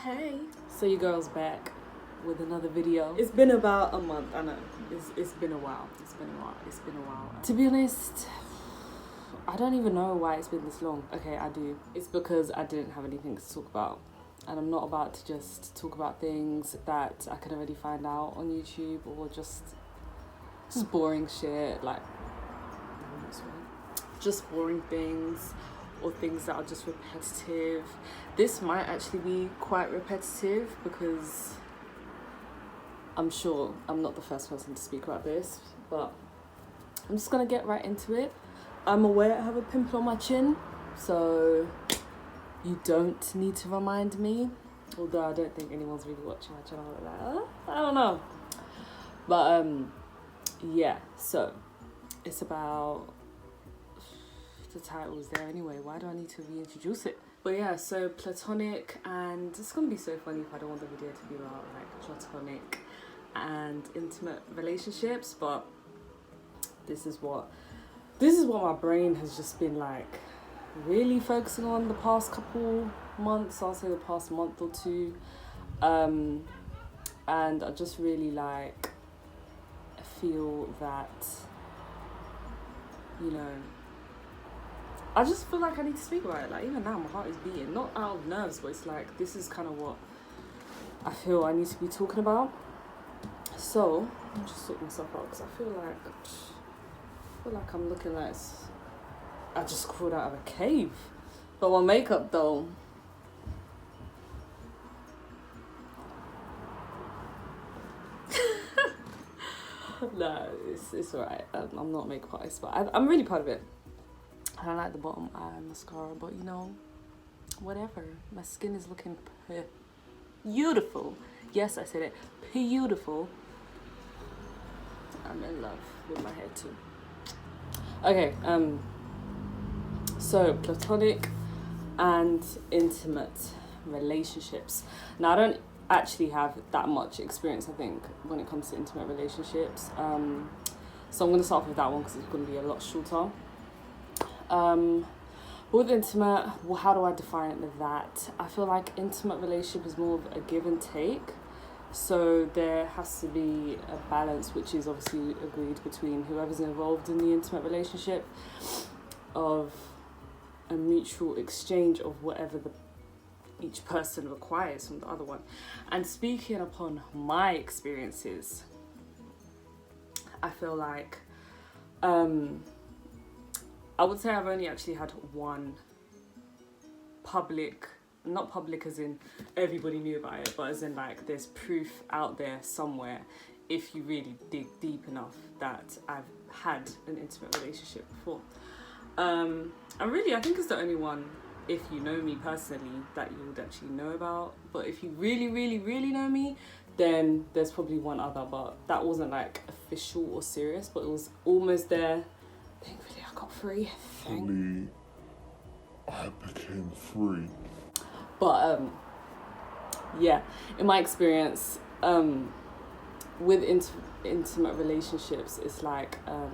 Hey. So your girl's back with another video. It's been about a month, I know. It's been a while. It's been a while. To be honest, I don't even know why it's been this long. Okay, I do. It's because I didn't have anything to talk about. And I'm not about to just talk about things that I can already find out on YouTube or just boring shit, like, just boring things or things that are just repetitive. This might actually be quite repetitive because I'm sure I'm not the first person to speak about this, but I'm just gonna get right into it. I'm aware I have a pimple on my chin, so you don't need to remind me, although I don't think anyone's really watching my channel like that. I don't know. But yeah, so it's about, the title is there anyway, why do I need to reintroduce it? But yeah, so platonic, and it's gonna be so funny if I don't want the video to be about like platonic and intimate relationships, but this is what my brain has just been like really focusing on the past couple months. I'll say the past month or two, and I just really like feel that, you know, I just feel like I need to speak about it. Like, even now my heart is beating, not out of nerves, but it's like this is kind of what I feel I need to be talking about. So I'm just sorting myself out because I feel like I'm looking like I just crawled out of a cave. But my makeup though, no, it's alright. I'm not a makeup artist, but I'm really proud of it. I don't like the bottom eye mascara, but you know, whatever. My skin is looking beautiful. Yes, I said it, beautiful. I'm in love with my hair too. Okay, so platonic and intimate relationships. Now, I don't actually have that much experience, I think, when it comes to intimate relationships. So I'm going to start off with that one because it's going to be a lot shorter. With intimate, well, how do I define that? I feel like intimate relationship is more of a give and take. So there has to be a balance, which is obviously agreed between whoever's involved in the intimate relationship, of a mutual exchange of whatever each person requires from the other one. And speaking upon my experiences, I feel like I would say I've only actually had one public, not public as in everybody knew about it, but as in like there's proof out there somewhere if you really dig deep enough that I've had an intimate relationship before. And really I think it's the only one, if you know me personally, that you would actually know about. But if you really, really, really know me, then there's probably one other, but that wasn't like official or serious, but it was almost there. Thankfully I got free. I became free. But yeah, in my experience, with intimate relationships, it's like I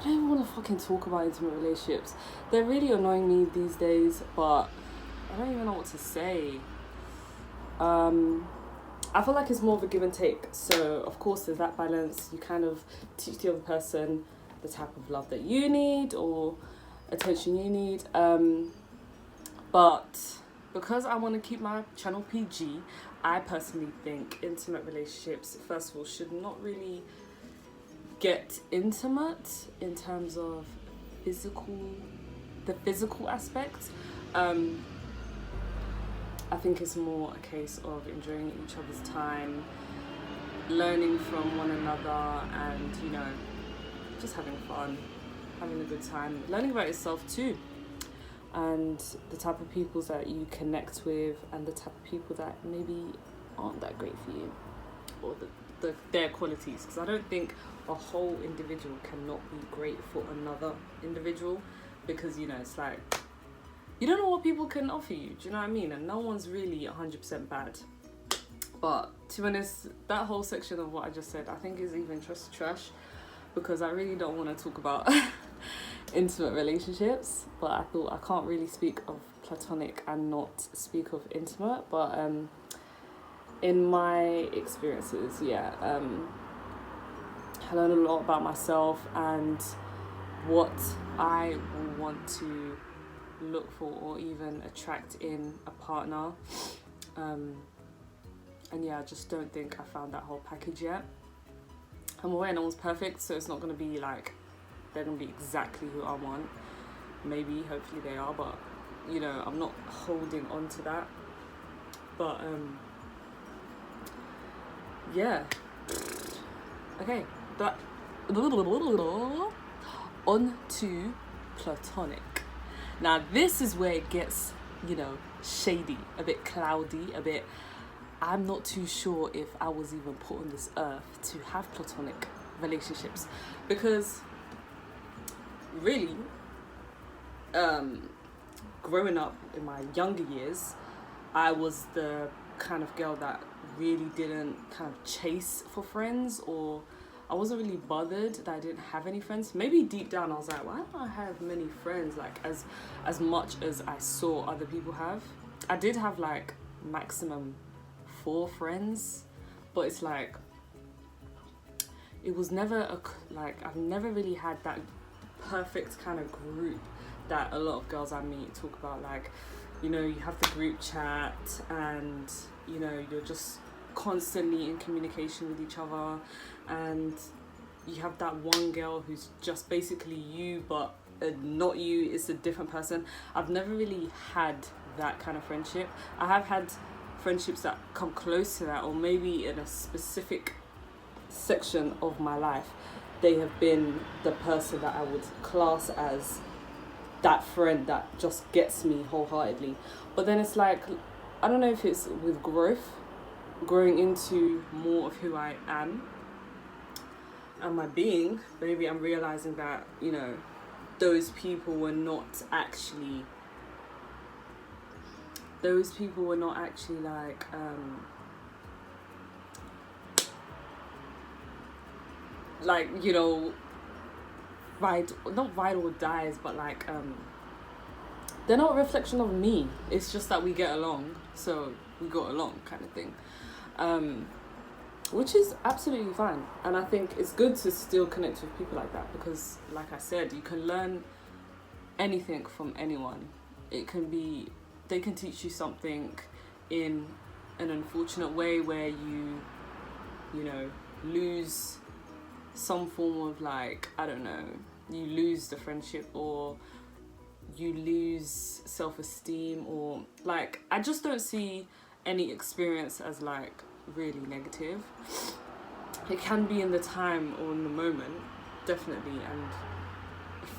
don't even want to fucking talk about intimate relationships. They're really annoying me these days, but I don't even know what to say. I feel like it's more of a give and take. So of course there's that balance. You kind of teach the other person the type of love that you need or attention you need. But because I want to keep my channel PG, I personally think intimate relationships, first of all, should not really get intimate in terms of the physical aspect. I think it's more a case of enjoying each other's time, learning from one another, and, you know, just having fun, having a good time, learning about yourself too, and the type of people that you connect with, and the type of people that maybe aren't that great for you, or their qualities. Because I don't think a whole individual cannot be great for another individual, because, you know, it's like you don't know what people can offer you, do you know what I mean? And no one's really 100% bad. But to be honest, that whole section of what I just said, I think is even just trash, because I really don't want to talk about intimate relationships, but I thought I can't really speak of platonic and not speak of intimate. But in my experiences, I learned a lot about myself and what I want to look for or even attract in a partner. And yeah, I just don't think I found that whole package yet. I'm aware no one's perfect, so it's not going to be like they're going to be exactly who I want. Maybe, hopefully they are, but you know, I'm not holding on to that. But yeah. Okay, but on to platonic. Now this is where it gets, you know, shady, a bit cloudy, a bit, I'm not too sure if I was even put on this earth to have platonic relationships, because really, growing up in my younger years, I was the kind of girl that really didn't kind of chase for friends, or I wasn't really bothered that I didn't have any friends. Maybe deep down I was like, why don't I have many friends, like as much as I saw other people have. I did have like maximum 4 friends, but it's like it was never I've never really had that perfect kind of group that a lot of girls I meet talk about. Like, you know, you have the group chat and, you know, you're just constantly in communication with each other, and you have that one girl who's just basically you, but not you, it's a different person. I've never really had that kind of friendship. I have had friendships that come close to that, or maybe in a specific section of my life they have been the person that I would class as that friend that just gets me wholeheartedly. But then it's like, I don't know if it's with growing into more of who I am and my being, maybe I'm realizing that, you know, those people were not actually like, you know, not ride or dies, but like they're not a reflection of me. It's just that we get along, so we got along kind of thing, which is absolutely fine. And I think it's good to still connect with people like that, because like I said, you can learn anything from anyone. They can teach you something in an unfortunate way where you know, lose some form of, like, I don't know, you lose the friendship, or you lose self-esteem, or like, I just don't see any experience as like really negative. It can be in the time or in the moment, definitely, and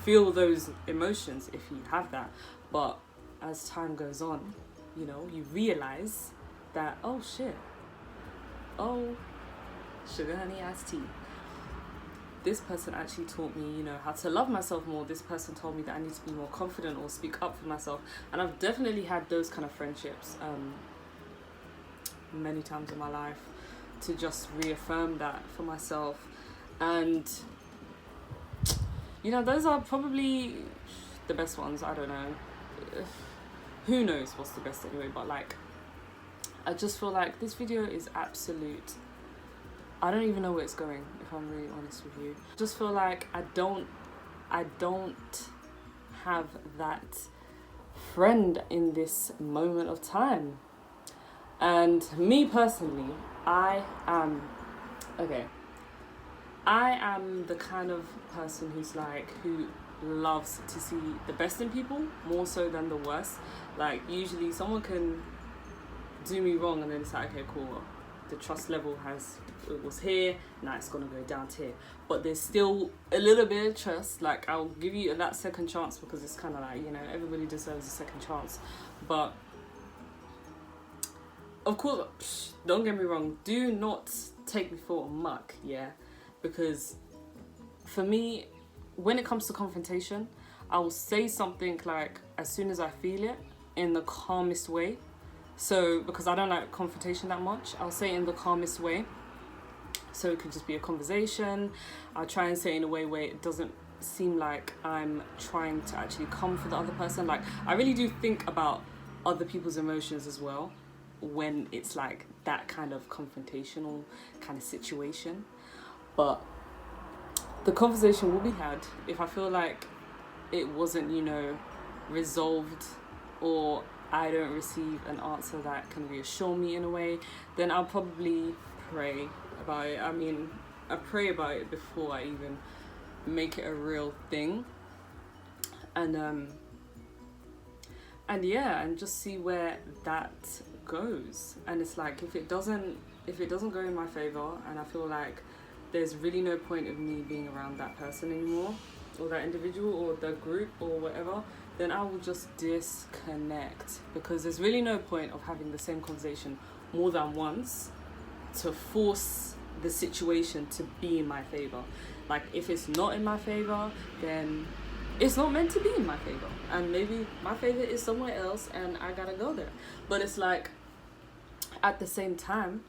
feel those emotions if you have that. But as time goes on, you know, you realize that, oh shit, oh, sugar honey iced tea, this person actually taught me, you know, how to love myself more. This person told me that I need to be more confident or speak up for myself. And I've definitely had those kind of friendships many times in my life, to just reaffirm that for myself. And, you know, those are probably the best ones. I don't know, who knows what's the best anyway, but like, I just feel like this video is absolute, I don't even know where it's going, if I'm really honest with you. Just feel like I don't have that friend in this moment of time. And me personally, I am the kind of person who loves to see the best in people more so than the worst. Like, usually someone can do me wrong and then it's like, okay, cool, the trust level it was here, now it's gonna go down to here, but there's still a little bit of trust. Like, I'll give you that second chance, because it's kind of like, you know, everybody deserves a second chance. But of course, don't get me wrong, do not take me for a muck, yeah, because for me, when it comes to confrontation, I will say something like as soon as I feel it, in the calmest way. So, because I don't like confrontation that much, I'll say it in the calmest way. So it could just be a conversation. I'll try and say it in a way where it doesn't seem like I'm trying to actually comfort the other person. Like, I really do think about other people's emotions as well when it's like that kind of confrontational kind of situation. But the conversation will be had. If I feel like it wasn't, resolved, or I don't receive an answer that can reassure me in a way, then I'll probably pray about it. I mean, I pray about it before I even make it a real thing. And just see where that goes. And it's like, if it doesn't go in my favor, and I feel like there's really no point of me being around that person anymore, or that individual, or the group, or whatever, then I will just disconnect, because there's really no point of having the same conversation more than once to force the situation to be in my favor. Like, if it's not in my favor, then it's not meant to be in my favor, and maybe my favor is somewhere else and I gotta go there. But it's like, at the same time,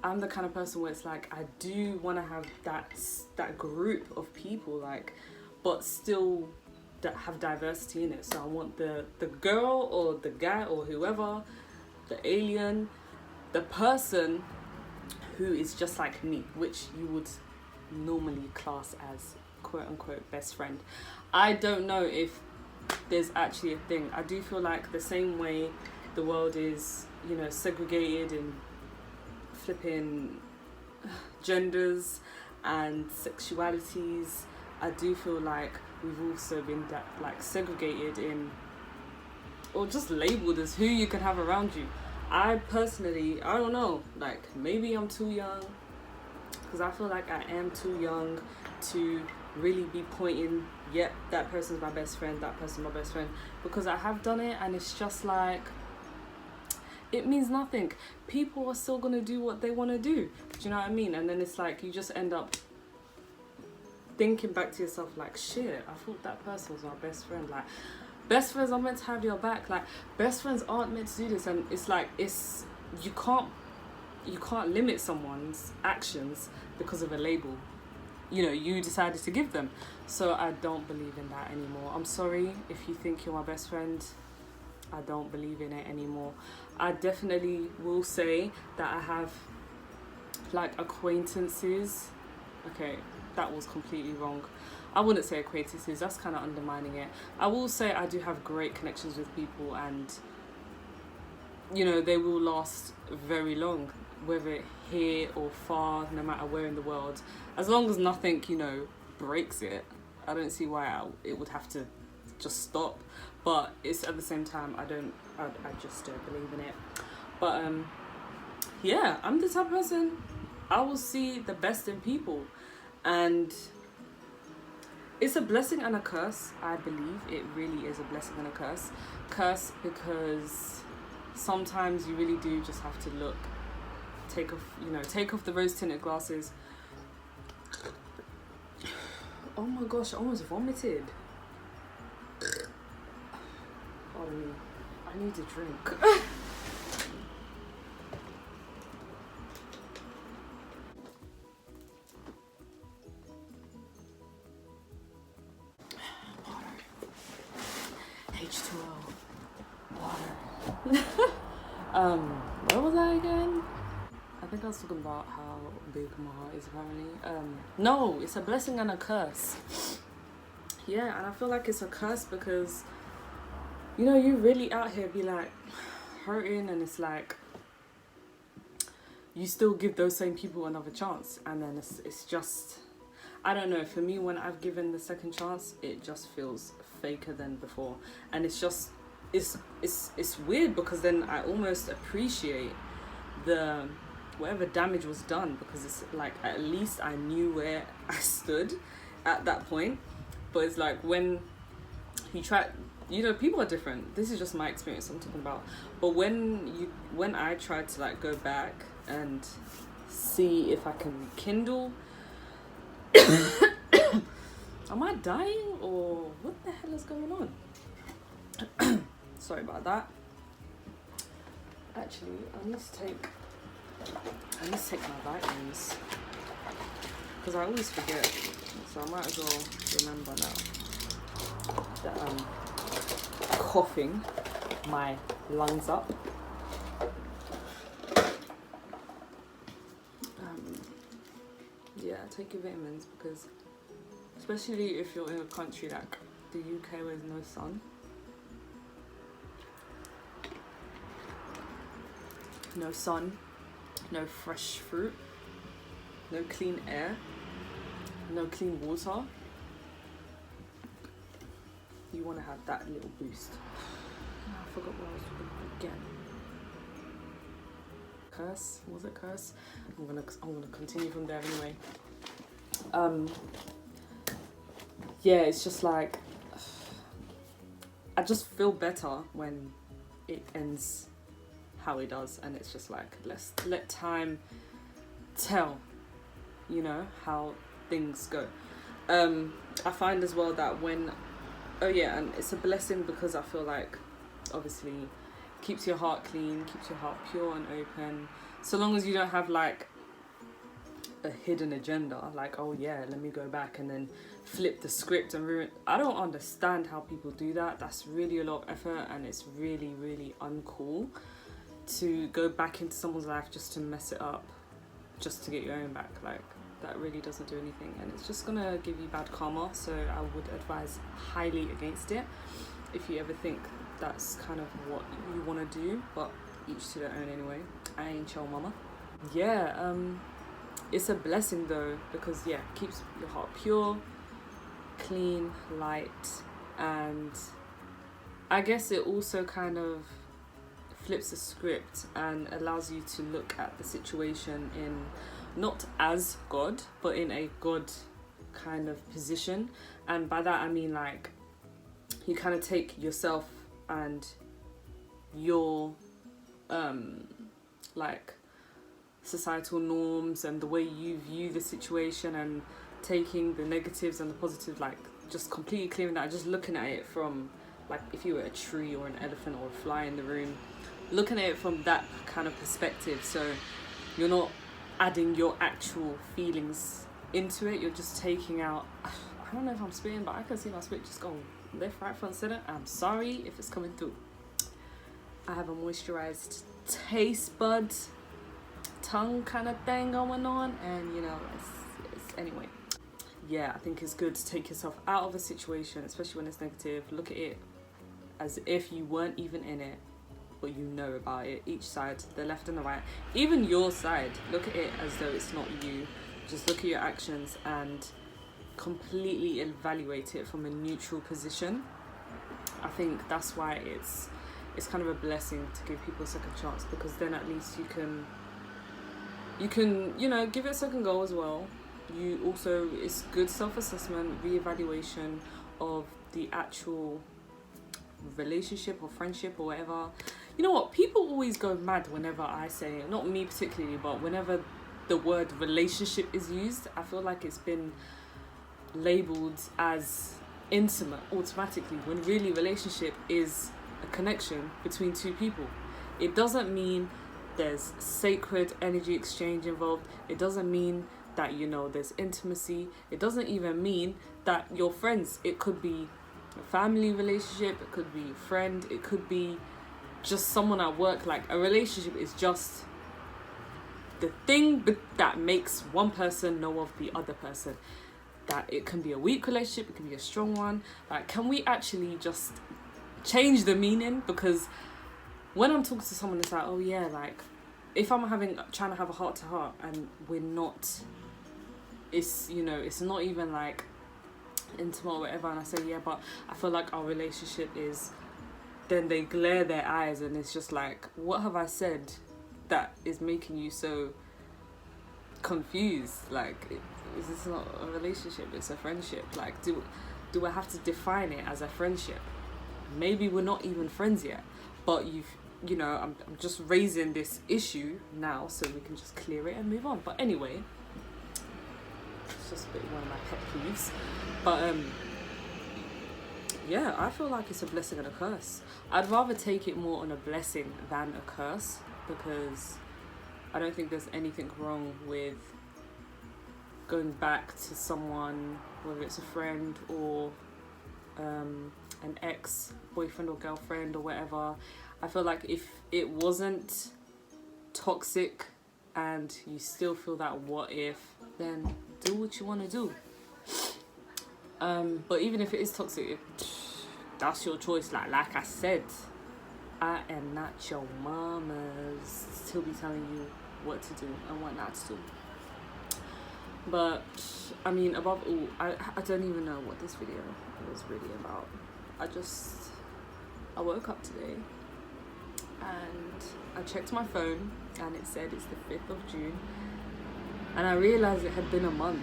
I'm the kind of person where it's like, I do want to have that group of people, like, but still that have diversity in it. So I want the girl or the guy or whoever, the alien, the person who is just like me, which you would normally class as quote unquote best friend. I don't know if there's actually a thing. I do feel like the same way the world is, segregated in flipping genders and sexualities, I do feel like we've also been segregated in, or just labeled as who you can have around you. I personally, I don't know, like, maybe I'm too young, because I feel like I am too young to really be pointing, yep, that person's my best friend, that person's my best friend, because I have done it, and it's just like, it means nothing. People are still gonna do what they want to do. Do you know what I mean? And then it's like, you just end up thinking back to yourself like, shit, I thought that person was my best friend. Like, best friends are meant to have your back. Like, best friends aren't meant to do this. And it's like, you can't limit someone's actions because of a label you decided to give them. So I don't believe in that anymore. I'm sorry if you think you're my best friend. I don't believe in it anymore. I definitely will say that I have like acquaintances. Okay, that was completely wrong. I wouldn't say acquaintances, that's kind of undermining it. I will say I do have great connections with people, and they will last very long, whether here or far, no matter where in the world, as long as nothing breaks it. I don't see why it would have to just stop. But it's at the same time, I just don't believe in it. But yeah, I'm the type of person, I will see the best in people, and it's a blessing and a curse. I believe it really is a blessing and a curse. Curse because sometimes you really do just have to take off the rose tinted glasses. Oh my gosh, I almost vomited. I need a drink. Water. H2O. Water. Where was I again? I think I was talking about how big my heart is apparently. No, it's a blessing and a curse. Yeah, and I feel like it's a curse because you really out here be like hurting, and it's like you still give those same people another chance, and then it's just, I don't know, for me, when I've given the second chance, it just feels faker than before. And it's just, it's weird, because then I almost appreciate the whatever damage was done, because it's like, at least I knew where I stood at that point. But it's like, when you try, people are different. This is just my experience I'm talking about. But when I tried to like go back and see if I can rekindle, am I dying or what the hell is going on? Sorry about that. Actually, I need to take my vitamins, because I always forget. so I might as well remember now that I'm coughing my lungs up. Yeah, take your vitamins, because especially if you're in a country like the UK where there's no sun, no fresh fruit, no clean air, no clean water, you want to have that little boost. I forgot what I was talking about again. Curse? Was it curse? I'm gonna continue from there anyway. Yeah, it's just like I just feel better when it ends how it does, and it's just like, let's let time tell, you know, how things go. I find as well that when and it's a blessing because I feel like obviously keeps your heart clean, keeps your heart pure and open, so long as you don't have like a hidden agenda, like, oh yeah, let me go back and then flip the script and ruin. I don't understand how people do that. That's really a lot of effort, and it's really, really uncool to go back into someone's life just to mess it up, just to get your own back. Like, that really doesn't do anything, and it's just gonna give you bad karma. So I would advise highly against it if you ever think that's kind of what you want to do, but each to their own anyway. I ain't your mama. Yeah, it's a blessing though, because yeah, it keeps your heart pure, clean, light, and I guess it also kind of flips the script and allows you to look at the situation in not as God, but in a God kind of position. And by that I mean, like, you kind of take yourself and your like societal norms and the way you view the situation, and taking the negatives and the positives, like just completely clearing that, just looking at it from, like, if you were a tree or an elephant or a fly in the room, looking at it from that kind of perspective. So you're not adding your actual feelings into it, you're just taking out, I don't know if I'm spitting, but I can see my spit just go left, right, front, center. I'm sorry if it's coming through. I have a moisturized taste bud tongue kind of thing going on, and you know, it's anyway. Yeah, I think it's good to take yourself out of a situation, especially when it's negative. Look at it as if you weren't even in it, but you know about it. Each side, the left and the right, even your side, look at it as though it's not you. Just look at your actions and completely evaluate it from a neutral position. I think that's why it's kind of a blessing to give people a second chance, because then at least you can you know, give it a second go as well. You also, it's good self-assessment, re-evaluation of the actual relationship or friendship or whatever. You know what, people always go mad whenever I say it, not me particularly, but whenever the word relationship is used. I feel like it's been labeled as intimate automatically, when really relationship is a connection between two people. It doesn't mean there's sacred energy exchange involved. It doesn't mean that, you know, there's intimacy. It doesn't even mean that you're friends. It could be a family relationship, it could be a friend, it could be just someone at work. Like, a relationship is just the thing that makes one person know of the other person. That it can be a weak relationship, it can be a strong one. Like, can we actually just change the meaning? Because when I'm talking to someone, it's like, oh yeah, like, if I'm trying to have a heart to heart and we're not, it's, you know, it's not even like intimate or whatever, and I say, yeah, but I feel like our relationship is, then they glare their eyes, and it's just like, what have I said that is making you so confused? Like, is this not a relationship, it's a friendship? Like, do I have to define it as a friendship? Maybe we're not even friends yet, but you know, I'm just raising this issue now so we can just clear it and move on. But anyway, it's just a bit one of my pet peeves. But yeah, I feel like it's a blessing and a curse. I'd rather take it more on a blessing than a curse, because I don't think there's anything wrong with going back to someone whether it's a friend or an ex boyfriend or girlfriend or whatever. I feel like if it wasn't toxic and you still feel that what if, then do what you want to do. But even if it is toxic, that's your choice. Like I said, I am not your mama's to be telling you what to do and what not to do. But I mean, above all, I don't even know what this video was really about. I woke up today and I checked my phone and it said it's the 5th of June, and I realized it had been a month.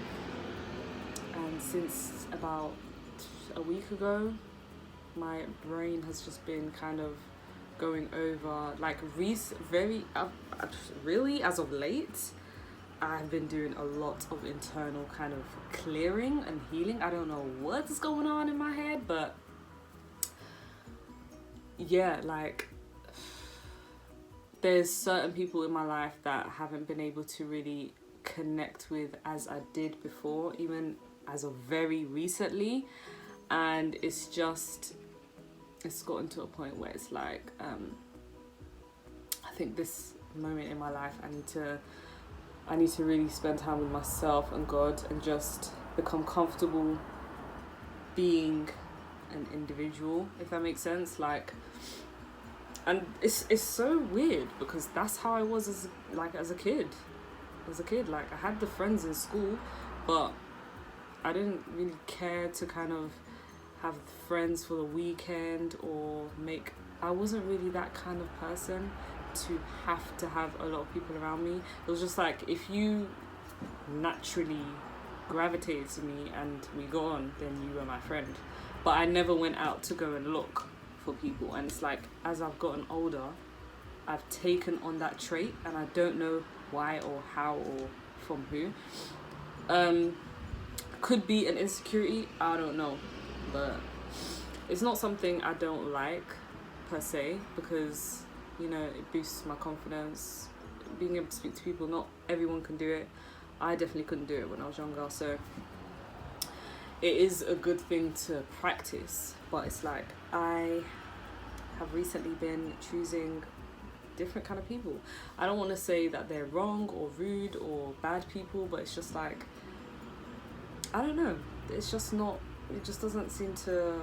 And since about a week ago, my brain has just been kind of going over, like, really, as of late, I've been doing a lot of internal kind of clearing and healing. I don't know what's going on in my head, but yeah, like, there's certain people in my life that I haven't been able to really connect with as I did before, even as of very recently. And it's gotten to a point where it's like, I think this moment in my life, I need to really spend time with myself and God and just become comfortable being an individual, if that makes sense. Like, and it's so weird because that's how I was as a kid. Like, I had the friends in school, but I didn't really care to kind of have friends for the weekend or I wasn't really that kind of person to have a lot of people around me. It was just like, if you naturally gravitated to me and we got on, then you were my friend. But I never went out to go and look for people. And it's like, as I've gotten older, I've taken on that trait, and I don't know why or how or from who. Could be an insecurity, I don't know, but it's not something I don't like per se, because, you know, it boosts my confidence. Being able to speak to people, not everyone can do it. I definitely couldn't do it when I was younger, so it is a good thing to practice. But it's like, I have recently been choosing different kind of people. I don't want to say that they're wrong or rude or bad people, but it's just like, I don't know, it just doesn't seem to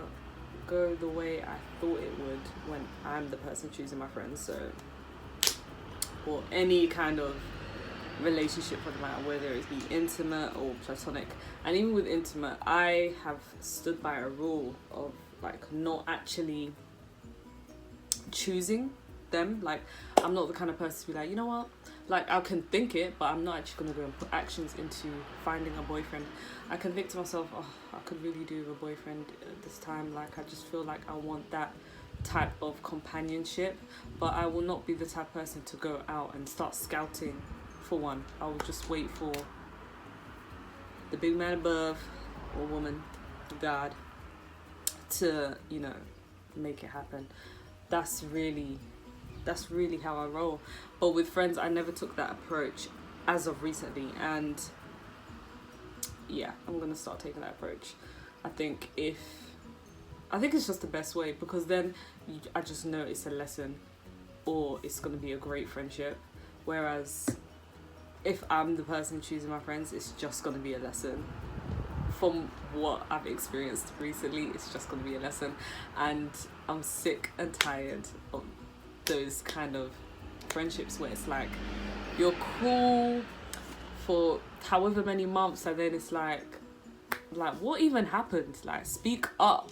go the way I thought it would when I'm the person choosing my friends. So, or any kind of relationship, for the matter, whether it be intimate or platonic. And even with intimate, I have stood by a rule of, like, not actually choosing them. Like, I'm not the kind of person to be like, you know what, like, I can think it, but I'm not actually going to go and put actions into finding a boyfriend. I can think to myself, oh, I could really do with a boyfriend at this time. Like, I just feel like I want that type of companionship, but I will not be the type of person to go out and start scouting for one. I will just wait for the big man above, or woman, God, to, you know, make it happen. That's really how I roll. But with friends, I never took that approach as of recently, and yeah, I'm gonna start taking that approach. I think it's just the best way, because then I just know it's a lesson, or it's gonna be a great friendship. Whereas if I'm the person choosing my friends, it's just gonna be a lesson. From what I've experienced recently, it's just gonna be a lesson, and I'm sick and tired of those kind of friendships where it's like, you're cool for however many months, and then it's like what even happened? Like, speak up,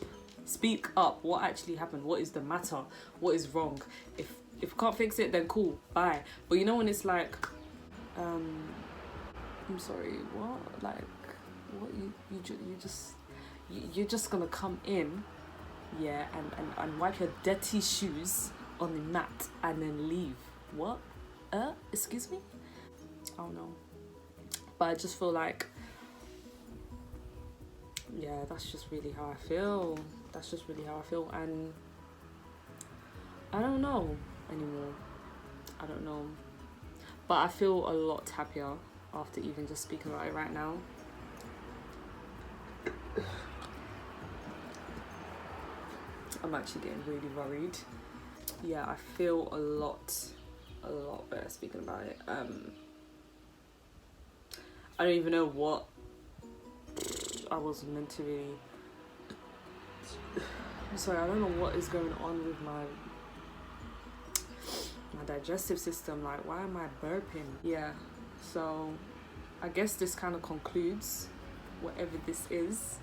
what actually happened? What is the matter? What is wrong? If you can't fix it, then cool, bye. But you know, when it's like, I'm sorry, what? Like, what, you're just gonna come in, yeah, and wipe your dirty shoes on the mat and then leave? What? Excuse me? I don't know. But I just feel like, yeah, that's just really how I feel. And I don't know anymore. I don't know. But I feel a lot happier after even just speaking about it right now. I'm actually getting really worried. Yeah, I feel a lot better speaking about it. I don't even know what I was meant to really. I'm sorry, I don't know what is going on with my digestive system. Like, why am I burping? Yeah, so I guess this kind of concludes whatever this is.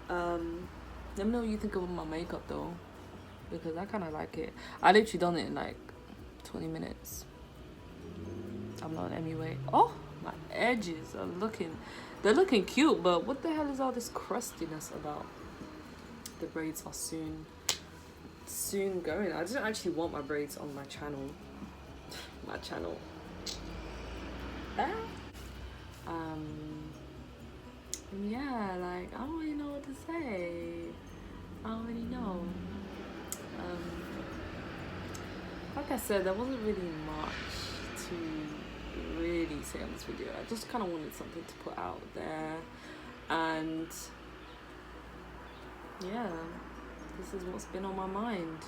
Let me know what you think of my makeup though, because I kind of like it. I literally done it in like 20 minutes. I'm not anyway. Oh, my edges are they're looking cute, but what the hell is all this crustiness about? The braids are soon going. I didn't actually want my braids on my channel. Yeah, like, I don't really know what to say. I don't really know. Like I said, there wasn't really much to really say on this video. I just kind of wanted something to put out there, and yeah, this is what's been on my mind.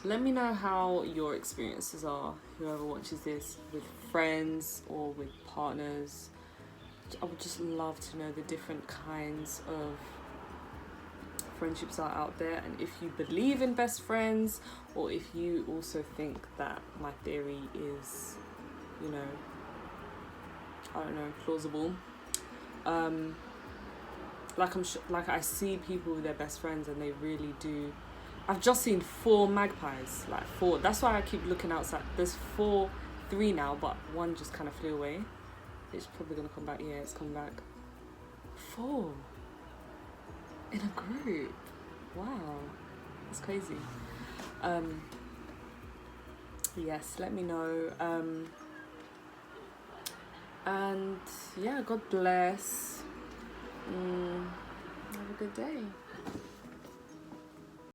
Let me know how your experiences are, whoever watches this, with friends or with partners. I would just love to know the different kinds of friendships are out there, and if you believe in best friends, or if you also think that my theory is, you know, I don't know, plausible. Like I see people with their best friends and they really do. I've just seen 4 magpies, like 4. That's why I keep looking outside. There's 3 now, but one just kind of flew away. It's probably gonna come back. Yeah, it's come back. 4 in a group. Wow, that's crazy. Yes, let me know. And yeah, God bless. Have a good day.